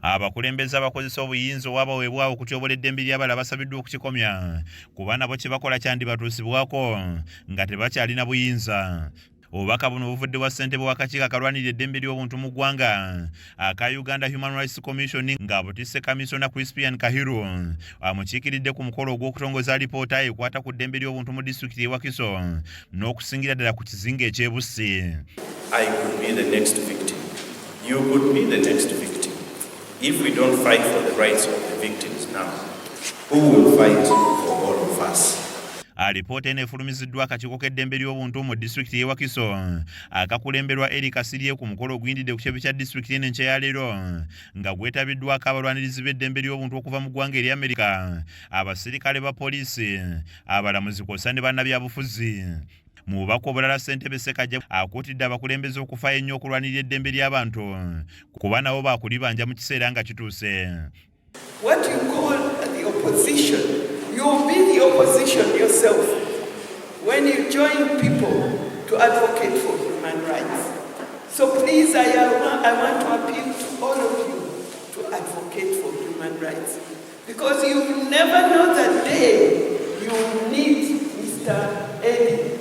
Abakulembeze abakozesa obuyinza obwabaweebwawo okutyobola eddembe ly'abalala basabiddwa okukikomya kuba nabo kye bakola kyandibatuusibwako nga tebakyalina buyinza. Obubaka buno buvudde wa ssentebe w'akakiiko akalwanirira eddembe ly'obuntu mu ggwanga aka Uganda Human Rights Commission ng'abutisse Kamisona Crispian Kahiru amukiikiridde ku mukolo ogw'okutongoza alipoota ekwata ku ddembe ly'obuntu mu disitulikiti y'e Wakiso n'okusingira ddala ku kizinga eky'ebussi. I could be the next victim. You could be the next victim. If we don't fight for the rights of the victims now, who will fight for all of us? Alipoota eno efulumiziddwa akakiiko k'eddembe ly'obuntu mu disitulikiti y'e Wakiso akakulemberwa Eri Kasirye ku mukolo oguyindidde ku kibuga kya disitulikiti eno enkya ya leero nga gwetabiddwako abalwanirizi b'eddembe ly'obuntu okuva mu ggwanga eri Amerika, abasirikale ba poliisi, abalamuzi kw'ossa ne bannabyabufuzi. Mu bubaka obulala ssentebe Ssekajja akuutidde abakulembeze okufaayo ennyo okulwanirira eddembe ly'abantu kuba nabo baakulibanja mu kiseera nga kituuse. What you call the opposition, you'll be the opposition yourself when you join people to advocate for human rights. So please, I want to appeal to all of you to advocate for human rights, because you never know the day you need Mr. Eddie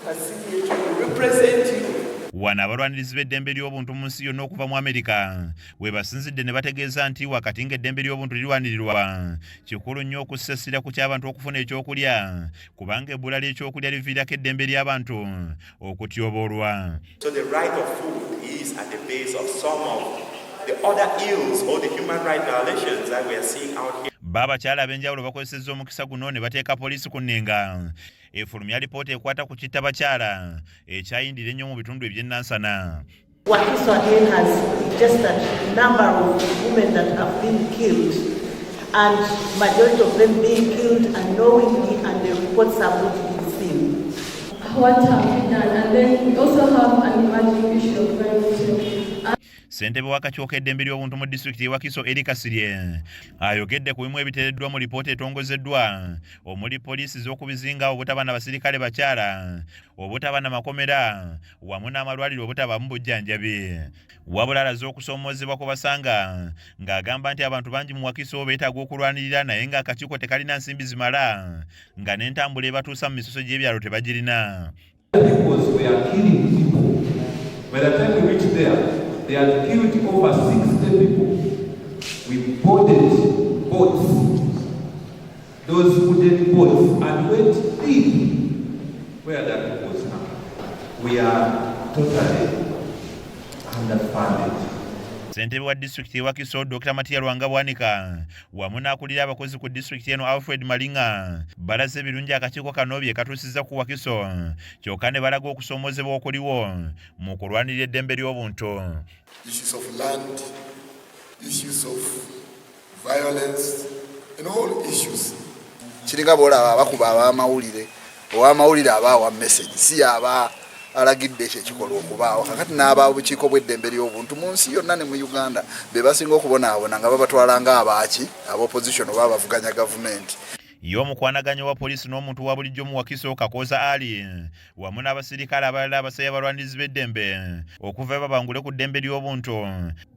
Kasirye to represent you. Wano abalwanirizi b'eddembe ly'obuntu mu nsi yonna okuva mu Amerika we basinzidde ne bategeeza nti wakati ng'eddembe ly'obuntu lirwanirirwa kikulu nnyo okussa essira ku ky'abantu okufuna ekyokulya kubanga ebbula ly'ekyokulya liviirako eddembe ly'abantu okutyobolwa. So the right of food is at the base of some of the other ills or the human rights violations that we are seeing out here. Babakyala ab'enjawulo bakozesezza omukisa guno ne bateeka poliisi ku nnenga efulumya alipoota ekwata ku kitta bakyala ekyayindira ennyo mu bitundu eby'ennansana. Wakiso again has just a number of women that have been killed, and majority of them being killed unknowingly, and the reports have not been seen. What have we done? And then we also have an emerging issue of violence. Ssentebe w'akakiiko k'eddembe ly'obuntu mu disitulikiti y'e Wakiso Eri Kasirye ayogedde ku bimu ebiteereddwa mu lipoota etongozeddwa omuli poliisi z'okubizinga obutaba na basirikale bakyala, obutaba na makomera wamu n'amalwaliro obutabamu bujjanjabi. Wabula alaze okusoomoozebwa kwe basanga ng'agamba nti abantu bangi mu Wakiso beetaaga okulwanirira naye ng'akakiiko tekalina nsimbi zimala nga n'entambula ebatuusa mu misoso gy'ebyalo tebagirina. Because we are killing people. By the time we reach there, they had killed over 60 people with boarded boats, those wooden boats, and went deep where the people was now. We are totally underfunded. Ssentebe wa disitulikiti y'e Wakiso Dr. Matiya Lwanga wamu n'akulira abakozi ku disitulikiti eno Alfred Malinga balaze ebirungi akakiiko kano bye katuusizza ku Wakiso kyokka ne balaga okusoomoozebwa okuliwo mu kulwanirira eddembe ly'obuntu. Issues of land, issues of violence, and all issues. Kiringa bola abakuba ab'amawulire, ow'amawulire abaawa message si aba alagidde ekyo ekikola okubaawo kakati n'ababukiiko bw'eddembe ly'obuntu mu nsi yonna ne mu Uganda be basinga okubonaabona nga babatwala ng'abaaki ab'opposition oba abavuganya gavumenti. Y'omukwanaganya wa poliisi n'omuntu wa bulijjo mu Wakiso Kakooza Ali wamu n'abasirikale abalala abasabye abalwanirizi b'eddembe okuva babangule ku ddembe ly'obuntu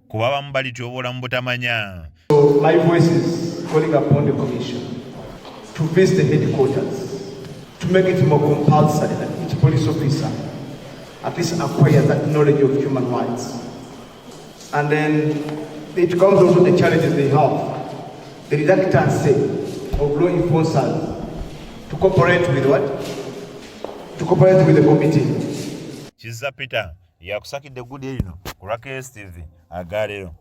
kuba abamu balityoboola mu butamanya. So my voice is calling upon the commission to visit the headquarters to make it more compulsory that each police officer at least acquire that knowledge of human rights. And then it comes also the challenges they have. The reluctancy of law enforcers to cooperate with what? To cooperate with the committee. Kizza Peter yakusakidde eggudi erino ku lwa KSTV agalero.